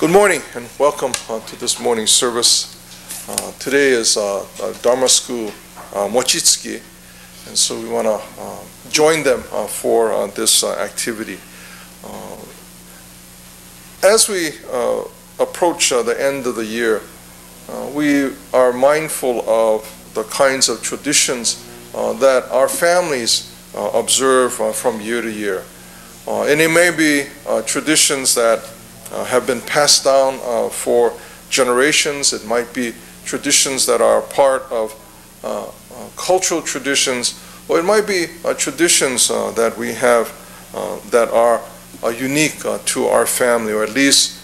Good morning and welcome to this morning's service. Today is Dharma School Mochitsuki, and so we want to join them for this activity. As we approach the end of the year, we are mindful of the kinds of traditions that our families observe from year to year. And it may be traditions that have been passed down for generations. It might be traditions that are part of cultural traditions, or it might be traditions that we have that are unique to our family, or at least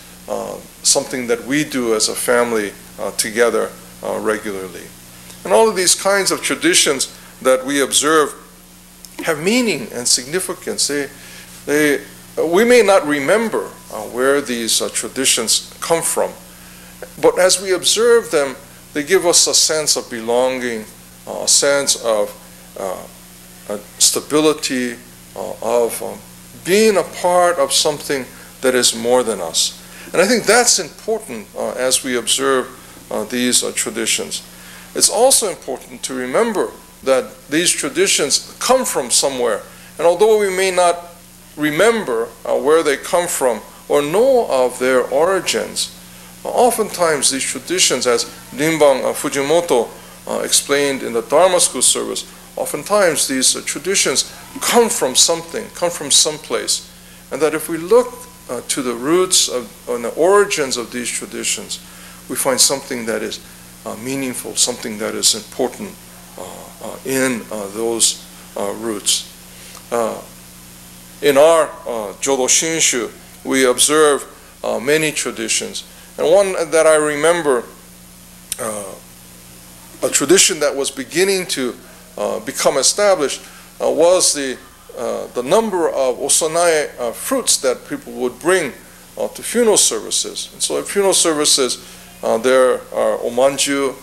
something that we do as a family together regularly. And all of these kinds of traditions that we observe have meaning and significance. We may not remember where these traditions come from, but as we observe them, they give us a sense of belonging, a sense of stability, of being a part of something that is more than us. And I think that's important as we observe these traditions. It's also important to remember that these traditions come from somewhere, and although we may not remember where they come from or know of their origins, oftentimes these traditions, as Rinban Fujimoto explained in the Dharma School service, oftentimes these traditions come from something, come from someplace, and that if we look to the roots and the origins of these traditions, we find something that is meaningful, something that is important in those roots. In our Jodo Shinshu, we observe many traditions. And one that I remember, a tradition that was beginning to become established, was the number of osanae fruits that people would bring to funeral services. And so at funeral services, there are omanju,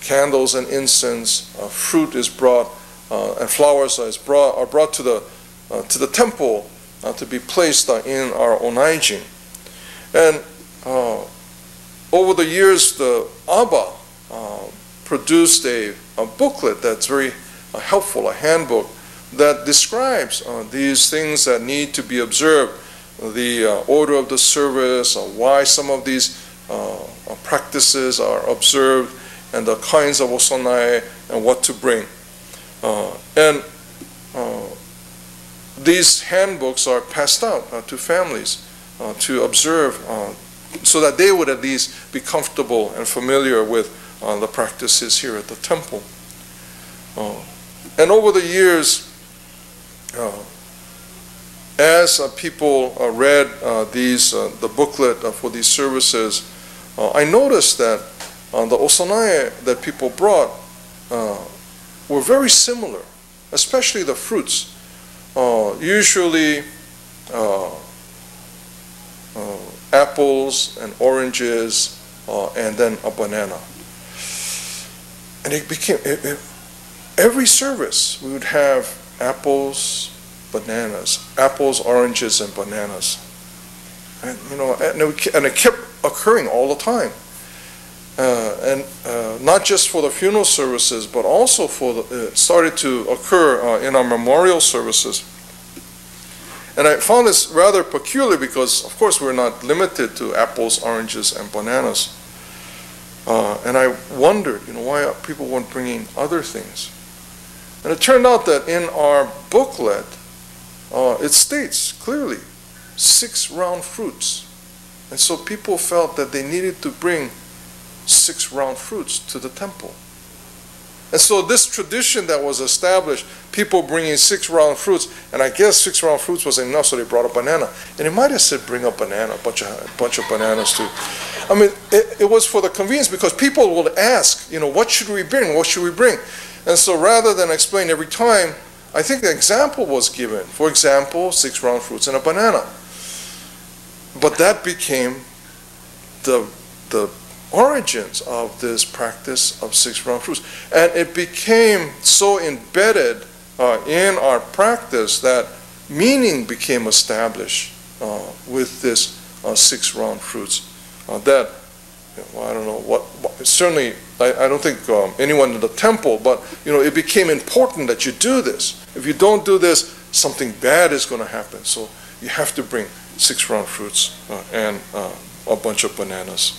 candles and incense, fruit is brought, and flowers are brought to the temple to be placed in our onaijin. And over the years, the Abba produced a booklet that's very helpful, a handbook that describes these things that need to be observed, the order of the service, why some of these practices are observed, and the kinds of osanae and what to bring. These handbooks are passed out to families to observe so that they would at least be comfortable and familiar with the practices here at the temple. And over the years, as people read the booklet for these services, I noticed that the osanae that people brought were very similar, especially the fruits. Usually apples and oranges and then a banana. And it became, every service we would have apples, oranges, and bananas. And, and it kept occurring all the time. Not just for the funeral services, but also it started to occur in our memorial services. And I found this rather peculiar because, of course, we're not limited to apples, oranges, and bananas. And I wondered, why people weren't bringing other things. And it turned out that in our booklet, it states clearly 6 round fruits. And so people felt that they needed to bring 6 round fruits to the temple. And so this tradition that was established, people bringing 6 round fruits, and I guess 6 round fruits was enough, so they brought a banana. And it might have said bring a banana, a bunch of bananas too. I mean, it was for the convenience, because people would ask, what should we bring? What should we bring? And so rather than explain every time, I think the example was given. For example, 6 round fruits and a banana. But that became the origins of this practice of 6 round fruits. And it became so embedded in our practice that meaning became established with this 6 round fruits. That, well, I don't know what certainly, I don't think anyone in the temple, but it became important that you do this. If you don't do this, something bad is going to happen. So you have to bring 6 round fruits and a bunch of bananas.